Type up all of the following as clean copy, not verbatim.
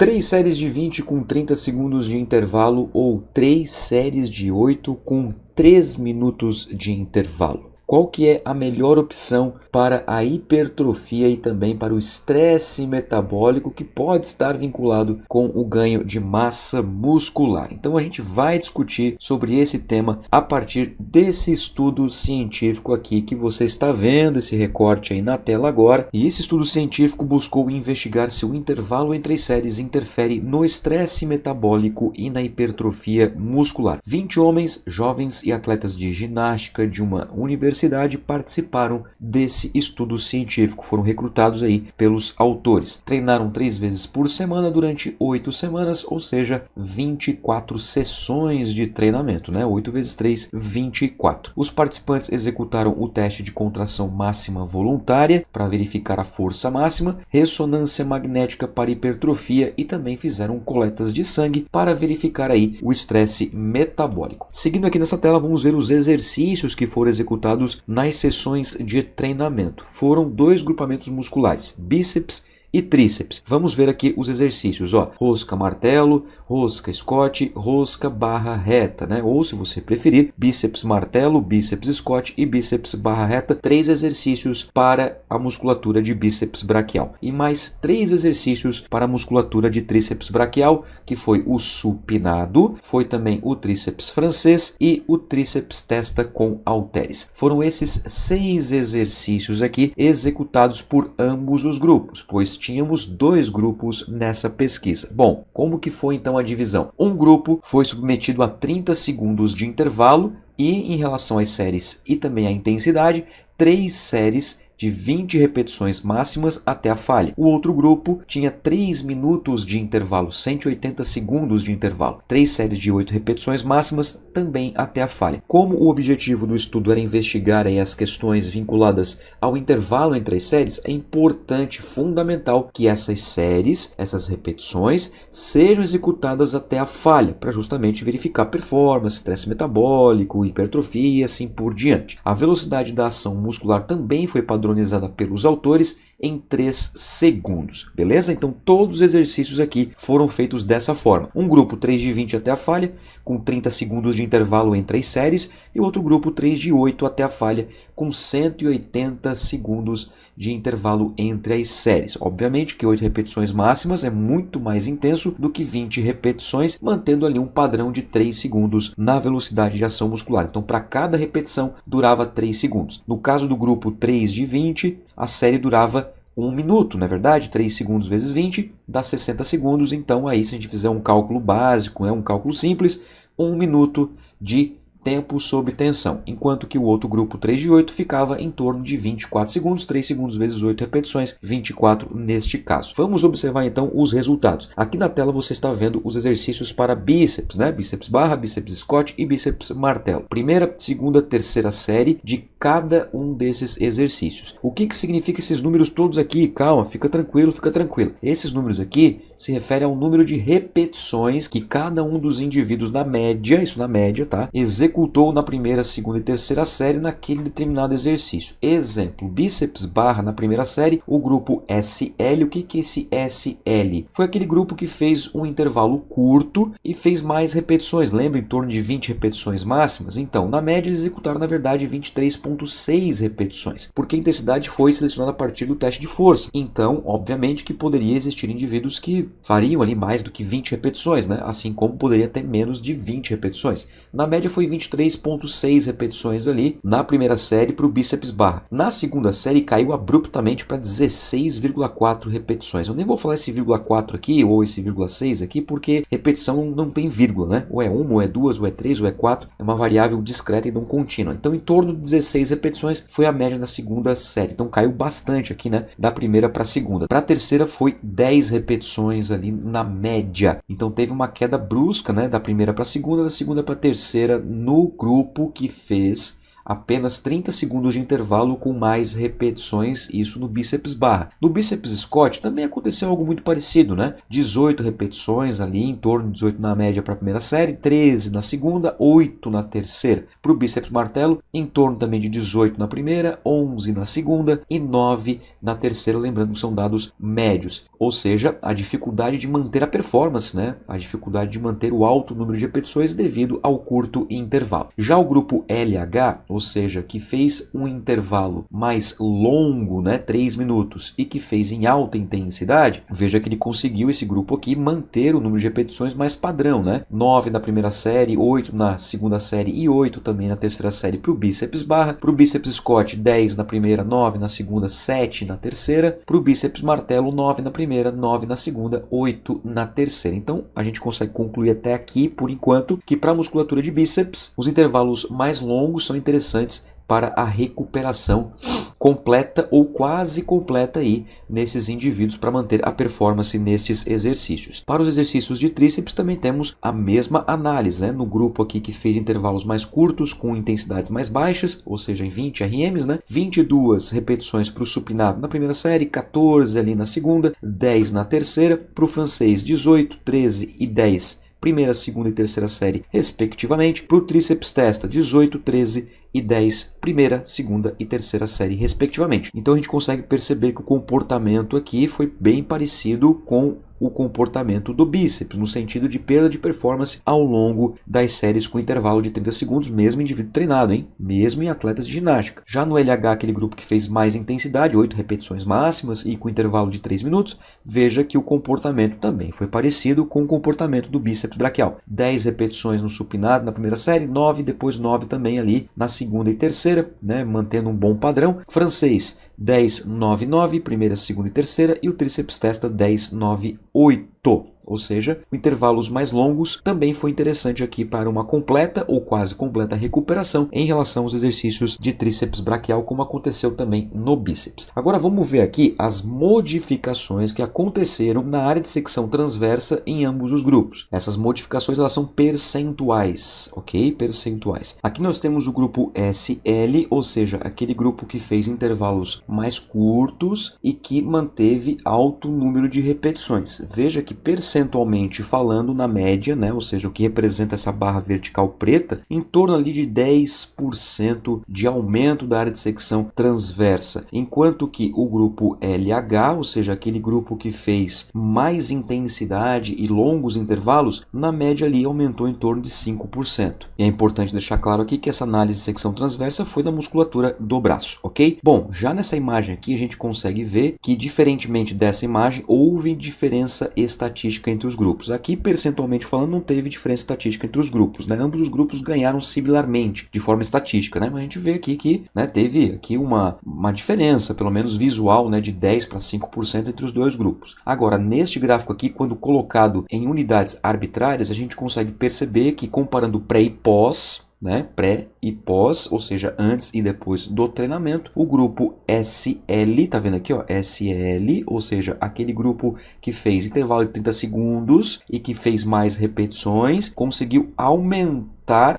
3 séries de 20 com 30 segundos de intervalo ou 3 séries de 8 com 3 minutos de intervalo? Qual que é a melhor opção para a hipertrofia e também para o estresse metabólico que pode estar vinculado com o ganho de massa muscular? Então a gente vai discutir sobre esse tema a partir desse estudo científico aqui que você está vendo, esse recorte aí na tela agora. E esse estudo científico buscou investigar se o intervalo entre as séries interfere no estresse metabólico e na hipertrofia muscular. 20 homens, jovens e atletas de ginástica de uma universidade participaram desse estudo científico, foram recrutados aí pelos autores. Treinaram 3 vezes por semana durante 8 semanas, ou seja, 24 sessões de treinamento, né? 8 vezes 3, 24. Os participantes executaram o teste de contração máxima voluntária para verificar a força máxima, ressonância magnética para hipertrofia e também fizeram coletas de sangue para verificar aí o estresse metabólico. Seguindo aqui nessa tela, vamos ver os exercícios que foram executados nas sessões de treinamento. Foram 2 grupamentos musculares, bíceps e tríceps. Vamos ver aqui os exercícios, ó. Rosca martelo, rosca Scott, rosca barra reta, né? Ou se você preferir, bíceps martelo, bíceps Scott e bíceps barra reta. 3 exercícios para a musculatura de bíceps braquial e mais 3 exercícios para a musculatura de tríceps braquial, que foi o supinado, foi também o tríceps francês e o tríceps testa com halteres. Foram esses 6 exercícios aqui executados por ambos os grupos, pois tínhamos 2 grupos nessa pesquisa. Bom, como que foi então a divisão? Um grupo foi submetido a 30 segundos de intervalo e, em relação às séries e também à intensidade, 3 séries de 20 repetições máximas até a falha. O outro grupo tinha 3 minutos de intervalo, 180 segundos de intervalo, 3 séries de 8 repetições máximas também até a falha. Como o objetivo do estudo era investigar aí as questões vinculadas ao intervalo entre as séries, é importante, fundamental, que essas séries, essas repetições, sejam executadas até a falha, para justamente verificar performance, estresse metabólico, hipertrofia e assim por diante. A velocidade da ação muscular também foi padronizada pelos autores em 3 segundos, beleza? Então todos os exercícios aqui foram feitos dessa forma. Um grupo 3 de 20 até a falha, com 30 segundos de intervalo entre as séries, e outro grupo 3 de 8 até a falha, com 180 segundos de intervalo entre as séries. Obviamente que 8 repetições máximas é muito mais intenso do que 20 repetições, mantendo ali um padrão de 3 segundos na velocidade de ação muscular. Então, para cada repetição, durava 3 segundos. No caso do grupo 3 de 20, a série durava 1 minuto, não é verdade? 3 segundos vezes 20 dá 60 segundos. Então, aí, se a gente fizer um cálculo básico, um cálculo simples, 1 minuto de tempo sob tensão, enquanto que o outro grupo 3 de 8 ficava em torno de 24 segundos, 3 segundos vezes 8 repetições, 24 neste caso. Vamos observar então os resultados. Aqui na tela você está vendo os exercícios para bíceps, né? Bíceps barra, bíceps Scott e bíceps martelo. Primeira, segunda, terceira série de cada um desses exercícios. O que significa esses números todos aqui? Calma, fica tranquilo, fica tranquilo. Esses números aqui se referem ao número de repetições que cada um dos indivíduos na média, isso na média, tá? Executou na primeira, segunda e terceira série naquele determinado exercício. Exemplo, bíceps barra na primeira série, o grupo SL. O que é esse SL? Foi aquele grupo que fez um intervalo curto e fez mais repetições. Lembra, em torno de 20 repetições máximas? Então, na média, eles executaram, na verdade, 23,6 repetições, porque a intensidade foi selecionada a partir do teste de força. Então, obviamente que poderia existir indivíduos que fariam ali mais do que 20 repetições, né? Assim como poderia ter menos de 20 repetições. Na média foi 23,6 repetições ali na primeira série para o bíceps barra. Na segunda série caiu abruptamente para 16,4 repetições. Eu nem vou falar esse vírgula 4 aqui ou esse vírgula 6 aqui, porque repetição não tem vírgula, né? Ou é 1, ou é 2, ou é 3, ou é 4. É uma variável discreta e não contínua. Então, em torno de 16 repetições foi a média na segunda série. Então, caiu bastante aqui, né? Da primeira para a segunda. Para a terceira foi 10 repetições ali na média. Então, teve uma queda brusca, né? Da primeira para a segunda, da segunda para a terceira no grupo que fez apenas 30 segundos de intervalo com mais repetições, isso no bíceps barra. No bíceps Scott também aconteceu algo muito parecido, né? 18 repetições ali, em torno de 18 na média para a primeira série, 13 na segunda, 8 na terceira. Para o bíceps martelo, em torno também de 18 na primeira, 11 na segunda e 9 na terceira, lembrando que são dados médios. Ou seja, a dificuldade de manter a performance, né? A dificuldade de manter o alto número de repetições devido ao curto intervalo. Já o grupo LH, ou seja, que fez um intervalo mais longo, né, 3 minutos, e que fez em alta intensidade, veja que ele conseguiu, esse grupo aqui, manter o número de repetições mais padrão, né? 9 na primeira série, 8 na segunda série e 8 também na terceira série para o bíceps barra. Para o bíceps Scott, 10 na primeira, 9 na segunda, 7 na terceira. Para o bíceps martelo, 9 na primeira, 9 na segunda, 8 na terceira. Então, a gente consegue concluir até aqui, por enquanto, que para a musculatura de bíceps, os intervalos mais longos são interessantes para a recuperação completa ou quase completa aí nesses indivíduos para manter a performance nestes exercícios. Para os exercícios de tríceps também temos a mesma análise, né? No grupo aqui que fez intervalos mais curtos com intensidades mais baixas, ou seja, em 20 RMs, né? 22 repetições para o supinado na primeira série, 14 ali na segunda, 10 na terceira, para o francês 18, 13 e 10 primeira, segunda e terceira série, respectivamente. Para o tríceps testa, 18, 13 e 10, primeira, segunda e terceira série, respectivamente. Então a gente consegue perceber que o comportamento aqui foi bem parecido com o comportamento do bíceps, no sentido de perda de performance ao longo das séries com intervalo de 30 segundos, mesmo em indivíduo treinado, hein? Mesmo em atletas de ginástica. Já no LH, aquele grupo que fez mais intensidade, 8 repetições máximas e com intervalo de 3 minutos, veja que o comportamento também foi parecido com o comportamento do bíceps braquial. 10 repetições no supinado na primeira série, 9, depois 9 também ali na segunda e terceira, né? Mantendo um bom padrão. Francês, 10, 9, 9, primeira, segunda e terceira, e o tríceps testa 10, 9, 8. Ou seja, intervalos mais longos também foi interessante aqui para uma completa ou quase completa recuperação em relação aos exercícios de tríceps braquial, como aconteceu também no bíceps. Agora vamos ver aqui as modificações que aconteceram na área de secção transversa em ambos os grupos. Essas modificações elas são percentuais, ok? Percentuais. Aqui nós temos o grupo SL, ou seja, aquele grupo que fez intervalos mais curtos e que manteve alto número de repetições. Veja que percentualmente falando, na média, né, ou seja, o que representa essa barra vertical preta, em torno ali de 10% de aumento da área de secção transversa, enquanto que o grupo LH, ou seja, aquele grupo que fez mais intensidade e longos intervalos, na média ali aumentou em torno de 5%. E é importante deixar claro aqui que essa análise de secção transversa foi da musculatura do braço, ok? Bom, já nessa imagem aqui a gente consegue ver que, diferentemente dessa imagem, houve diferença estatística entre os grupos. Aqui, percentualmente falando, não teve diferença estatística entre os grupos, né? Ambos os grupos ganharam similarmente, de forma estatística, né? Mas a gente vê aqui que, né, teve aqui uma diferença, pelo menos visual, né, de 10 para 5% entre os dois grupos. Agora, neste gráfico aqui, quando colocado em unidades arbitrárias, a gente consegue perceber que, comparando pré e pós, né, pré e pós, ou seja, antes e depois do treinamento, o grupo SL, tá vendo aqui, ó, SL, ou seja, aquele grupo que fez intervalo de 30 segundos e que fez mais repetições, conseguiu aumentar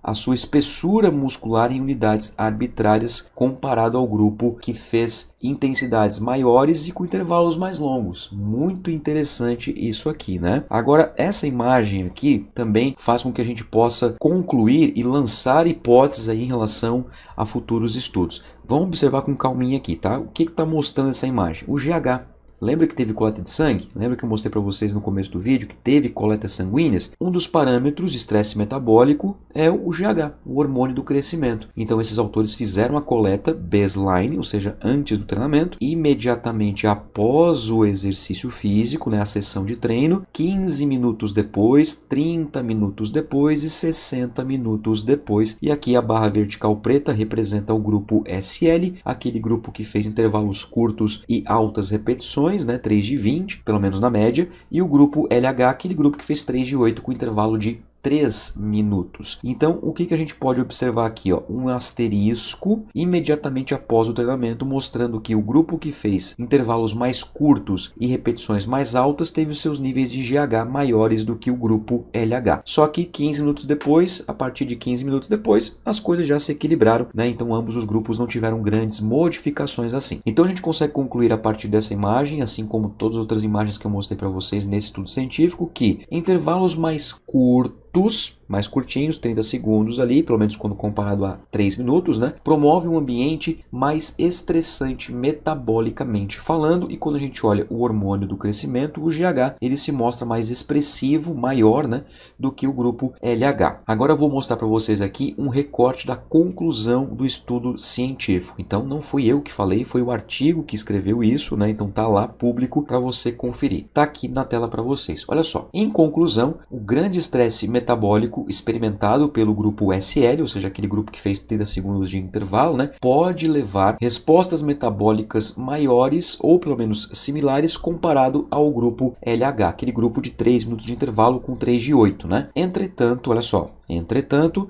a sua espessura muscular em unidades arbitrárias comparado ao grupo que fez intensidades maiores e com intervalos mais longos. Muito interessante isso aqui, né? Agora, essa imagem aqui também faz com que a gente possa concluir e lançar hipóteses aí em relação a futuros estudos. Vamos observar com calminha aqui, tá? O que está mostrando essa imagem? O GH. Lembra que teve coleta de sangue? Lembra que eu mostrei para vocês no começo do vídeo que teve coletas sanguíneas? Um dos parâmetros de estresse metabólico é o GH, o hormônio do crescimento. Então esses autores fizeram a coleta baseline, ou seja, antes do treinamento, imediatamente após o exercício físico, né, a sessão de treino, 15 minutos depois, 30 minutos depois e 60 minutos depois. E aqui a barra vertical preta representa o grupo SL, aquele grupo que fez intervalos curtos e altas repetições, né, 3 de 20, pelo menos na média, e o grupo LH, aquele grupo que fez 3 de 8 com intervalo de 3 minutos. Então, o que a gente pode observar aqui? Ó? Um asterisco imediatamente após o treinamento, mostrando que o grupo que fez intervalos mais curtos e repetições mais altas teve os seus níveis de GH maiores do que o grupo LH. Só que 15 minutos depois, a partir de 15 minutos depois, as coisas já se equilibraram, né? Então ambos os grupos não tiveram grandes modificações assim. Então a gente consegue concluir a partir dessa imagem, assim como todas as outras imagens que eu mostrei para vocês nesse estudo científico, que intervalos mais curtos, mais curtinhos, 30 segundos ali, pelo menos quando comparado a 3 minutos, né? Promove um ambiente mais estressante metabolicamente falando, e quando a gente olha o hormônio do crescimento, o GH, ele se mostra mais expressivo, maior, né, do que o grupo LH. Agora eu vou mostrar para vocês aqui um recorte da conclusão do estudo científico. Então não fui eu que falei, foi o artigo que escreveu isso, né? Então tá lá público para você conferir. Tá aqui na tela para vocês. Olha só. Em conclusão, o grande estresse metabólico experimentado pelo grupo SL, ou seja, aquele grupo que fez 30 segundos de intervalo, né, pode levar respostas metabólicas maiores ou pelo menos similares comparado ao grupo LH, aquele grupo de 3 minutos de intervalo com 3 de 8, né? Entretanto, olha só,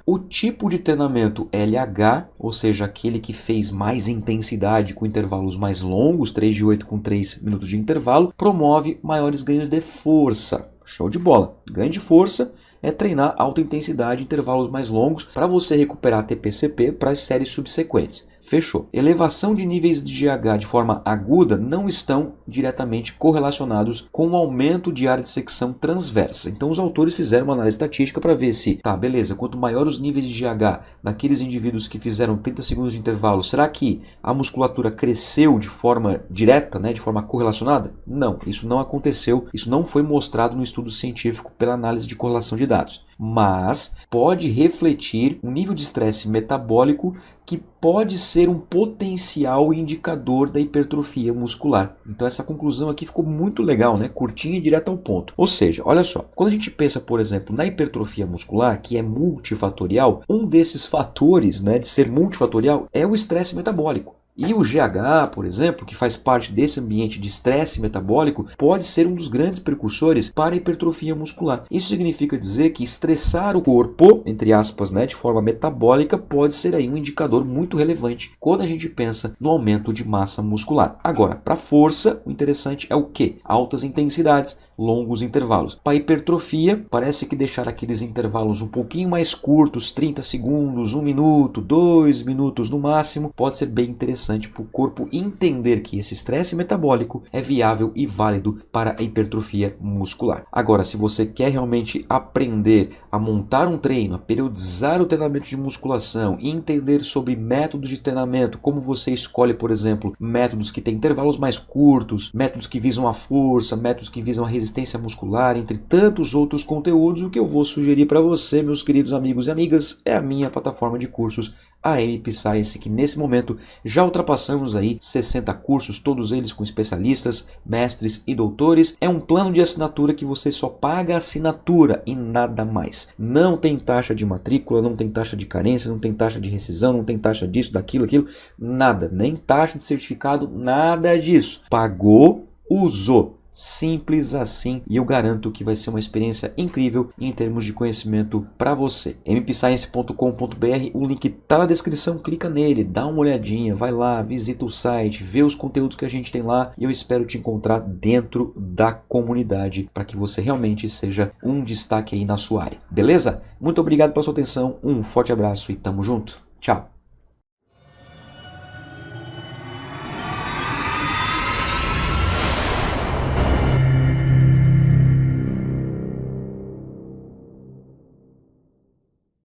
o tipo de treinamento LH, ou seja, aquele que fez mais intensidade com intervalos mais longos, 3 de 8 com 3 minutos de intervalo, promove maiores ganhos de força. Show de bola! Ganho de força é treinar alta intensidade em intervalos mais longos para você recuperar TPCP para as séries subsequentes. Fechou. Elevação de níveis de GH de forma aguda não estão diretamente correlacionados com o aumento de área de secção transversa. Então os autores fizeram uma análise estatística para ver se, tá, beleza, quanto maior os níveis de GH daqueles indivíduos que fizeram 30 segundos de intervalo, será que a musculatura cresceu de forma direta, né, de forma correlacionada? Não, isso não aconteceu, isso não foi mostrado no estudo científico pela análise de correlação de dados. Mas pode refletir um nível de estresse metabólico que pode ser um potencial indicador da hipertrofia muscular. Então essa conclusão aqui ficou muito legal, né? Curtinha e direta ao ponto. Ou seja, olha só, quando a gente pensa, por exemplo, na hipertrofia muscular, que é multifatorial, um desses fatores, né, de ser multifatorial é o estresse metabólico. E o GH, por exemplo, que faz parte desse ambiente de estresse metabólico, pode ser um dos grandes precursores para a hipertrofia muscular. Isso significa dizer que estressar o corpo, entre aspas, né, de forma metabólica, pode ser aí um indicador muito relevante quando a gente pensa no aumento de massa muscular. Agora, para força, o interessante é o quê? Altas intensidades, longos intervalos. Para hipertrofia, parece que deixar aqueles intervalos um pouquinho mais curtos, 30 segundos, 1 minuto, 2 minutos no máximo, pode ser bem interessante para o corpo entender que esse estresse metabólico é viável e válido para a hipertrofia muscular. Agora, se você quer realmente aprender a montar um treino, a periodizar o treinamento de musculação e entender sobre métodos de treinamento, como você escolhe, por exemplo, métodos que têm intervalos mais curtos, métodos que visam a força, métodos que visam a resistência muscular, entre tantos outros conteúdos, o que eu vou sugerir para você, meus queridos amigos e amigas, é a minha plataforma de cursos, a MP Science, que nesse momento já ultrapassamos aí 60 cursos, todos eles com especialistas, mestres e doutores. É um plano de assinatura que você só paga a assinatura e nada mais. Não tem taxa de matrícula, não tem taxa de carência, não tem taxa de rescisão, não tem taxa disso, daquilo, aquilo, nada. Nem taxa de certificado, nada disso. Pagou, usou. Simples assim, e eu garanto que vai ser uma experiência incrível em termos de conhecimento para você. mpscience.com.br, o link está na descrição, clica nele, dá uma olhadinha, vai lá, visita o site, vê os conteúdos que a gente tem lá e eu espero te encontrar dentro da comunidade para que você realmente seja um destaque aí na sua área, beleza? Muito obrigado pela sua atenção, um forte abraço e tamo junto, tchau!